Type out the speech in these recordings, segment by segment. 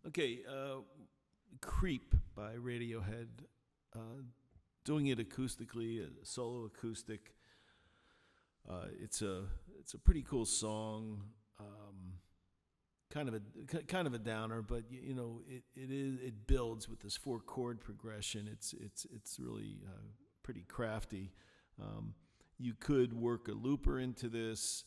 Okay, Creep by Radiohead. Doing it acoustically, a solo acoustic. It's a pretty cool song. Kind of a downer, but it builds with this 4-chord progression. It's really pretty crafty. You could work a looper into this,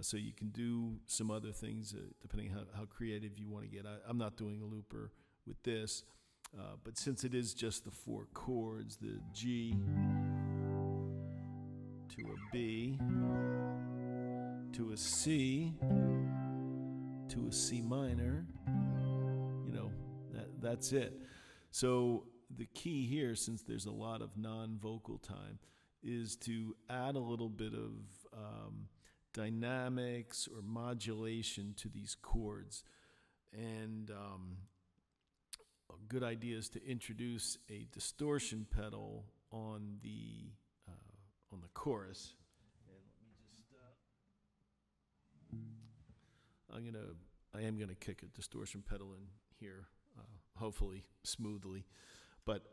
so you can do some other things depending how creative you want to get. I'm not doing a looper with this, but since it is just the 4 chords, the G to a B to a C to a C minor, that's it. So the key here, since there's a lot of non-vocal time, is to add a little bit of dynamics or modulation to these chords. And a good idea is to introduce a distortion pedal on the chorus. And let me just I am gonna kick a distortion pedal in here, hopefully smoothly, but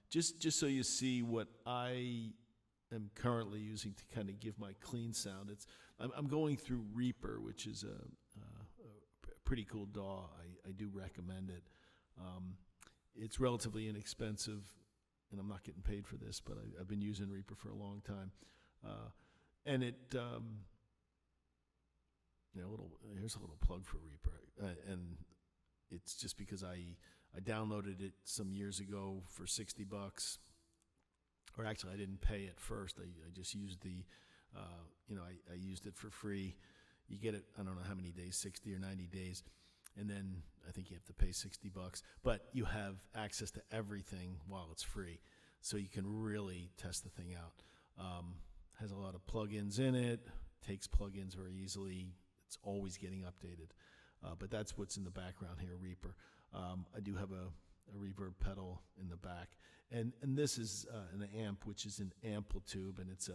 just so you see what I am currently using to kind of give my clean sound. I'm going through Reaper, which is a pretty cool DAW. I do recommend it. It's relatively inexpensive, and I'm not getting paid for this, but I've been using Reaper for a long time. And it, here's a little plug for Reaper. And it's just because I downloaded it some years ago for $60. Or actually, I didn't pay it first. I just used I used it for free. You get it, I don't know how many days, 60 or 90 days. And then I think you have to pay $60. But you have access to everything while it's free. So you can really test the thing out. Has a lot of plugins in it. Takes plugins very easily. It's always getting updated. But that's what's in the background here, Reaper. I do have a reverb pedal in the back. And this is an amp, which is an Amplitube, and it's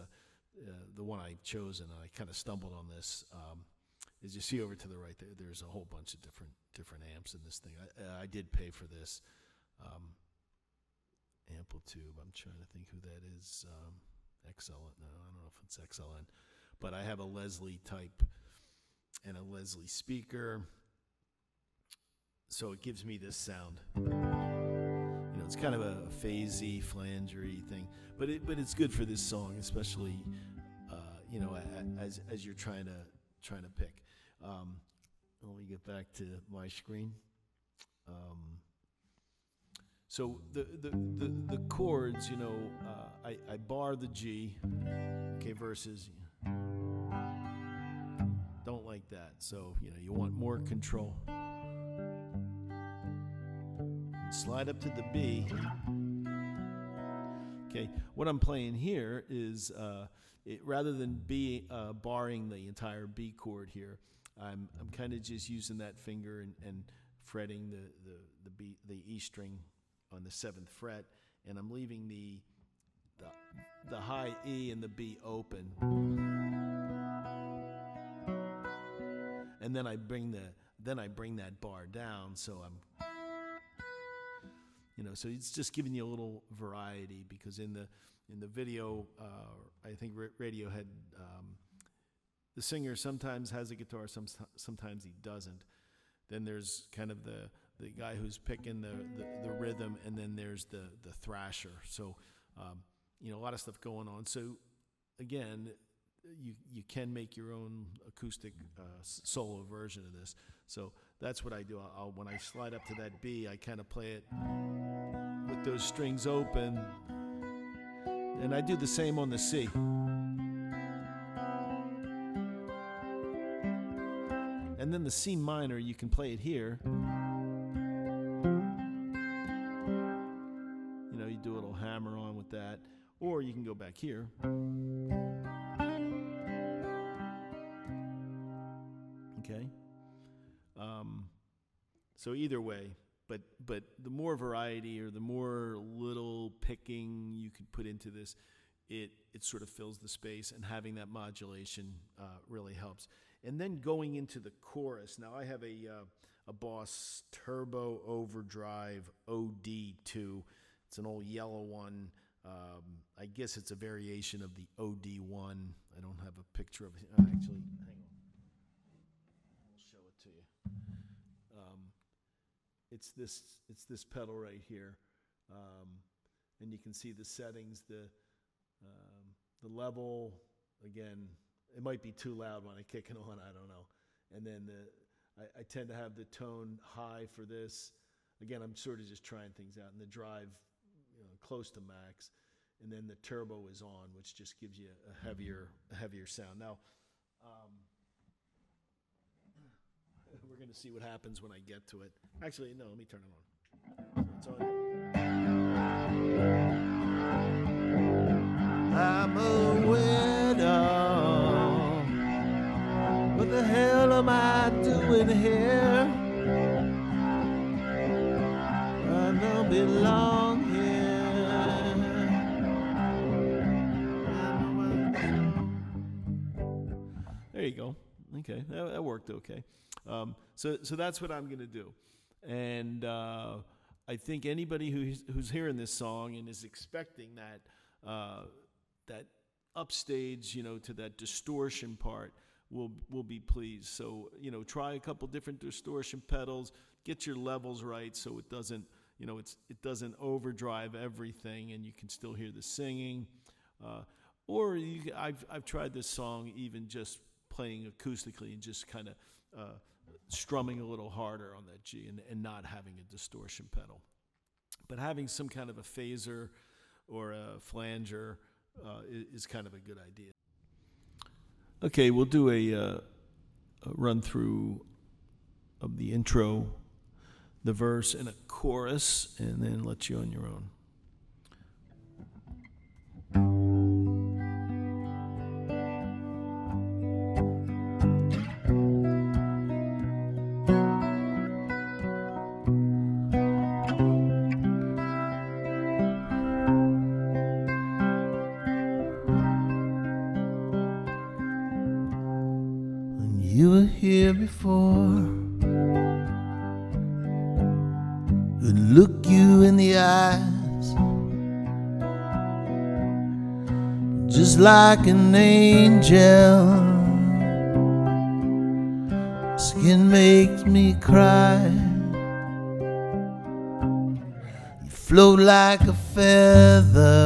the one I've chosen. I kind of stumbled on this. As you see over to the right there, there's a whole bunch of different amps in this thing. I did pay for this Amplitube. I'm trying to think who that is. XLN. No, I don't know if it's XLN, but I have a Leslie type and a Leslie speaker, so it gives me this sound. It's kind of a phasey, flangery thing, but it's good for this song, especially as you're trying to pick. Let me get back to my screen. So the chords, I bar the G, okay, versus don't like that. So you want more control. Slide up to the B. Okay, what I'm playing here is rather than barring the entire B chord here, I'm kind of just using that finger and fretting the E string on the 7th fret, and I'm leaving the high E and the B open, and then I bring that bar down, so I'm. So it's just giving you a little variety, because in the video, I think Radiohead, the singer sometimes has a guitar, sometimes he doesn't. Then there's kind of the guy who's picking the rhythm, and then there's the thrasher. So a lot of stuff going on. So again, you can make your own acoustic solo version of this. So that's what I do. When I slide up to that B, I kind of play it with those strings open, and I do the same on the C. And then the C minor, you can play it here. You do a little hammer on with that, or you can go back here. Okay. So either way, but the more variety or the more little picking you can put into this, it sort of fills the space, and having that modulation really helps. And then going into the chorus. Now I have a Boss Turbo Overdrive OD2. It's an old yellow one. I guess it's a variation of the OD1. I don't have a picture of it. Actually, hang on. I'll show it to you. It's this pedal right here, and you can see the settings. The level, again, it might be too loud when I kick it on. I don't know. And then I tend to have the tone high for this. Again, I'm sort of just trying things out. And the drive, close to max. And then the turbo is on, which just gives you a heavier sound. Now, we're going to see what happens when I get to it. Actually, no, let me turn it on. So it's on. I'm a widow. What the hell am I doing here? I don't belong here. There you go. Okay, that worked okay. So that's what I'm going to do. And I think anybody who's hearing this song and is expecting that upstage, to that distortion part, will be pleased. So, try a couple different distortion pedals, get your levels right so it doesn't, it doesn't overdrive everything, and you can still hear the singing. Or I've tried this song even just playing acoustically and just kind of strumming a little harder on that G and not having a distortion pedal. But having some kind of a phaser or a flanger is kind of a good idea. Okay, we'll do a run through of the intro, the verse, and a chorus, and then let you on your own. You were here before, could look you in the eyes, just like an angel. Skin makes me cry. You float like a feather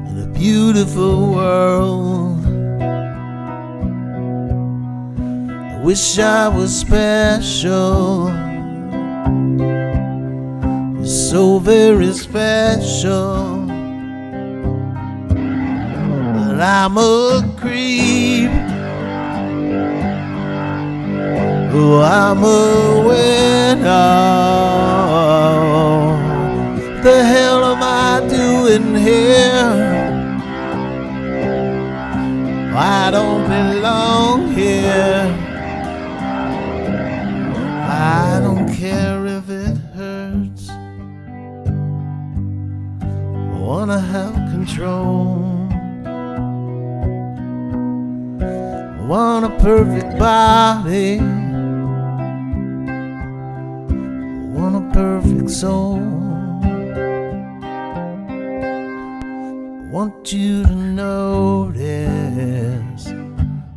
in a beautiful world. Wish I was special, you're so very special. But I'm a creep, oh, I'm a widow. The hell am I doing here? I don't belong here. I don't care if it hurts. I wanna have control. I want a perfect body. I want a perfect soul. I want you to notice.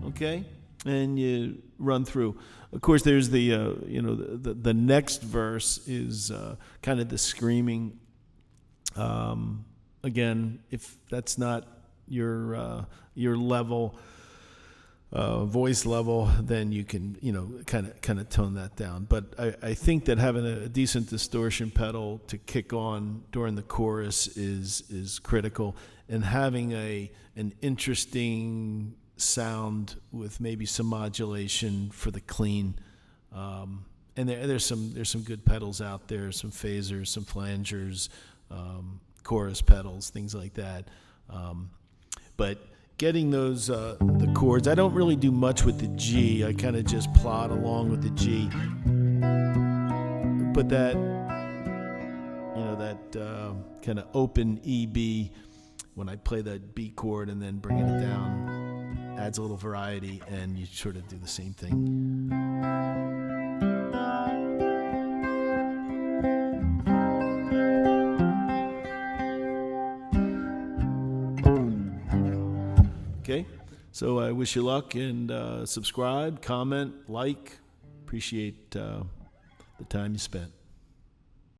Okay? And you run through. Of course, there's the next verse is kind of the screaming. Again, if that's not your level, voice level, then you can kind of tone that down. But I think that having a decent distortion pedal to kick on during the chorus is critical, and having an interesting sound with maybe some modulation for the clean, and there's some good pedals out there, some phasers, some flangers, chorus pedals, things like that. But getting those the chords, I don't really do much with the G. I kind of just plod along with the G. But that kind of open E B, when I play that B chord and then bringing it down. adds a little variety, and you sort of do the same thing. Okay, so I wish you luck, and subscribe, comment, like. Appreciate the time you spent.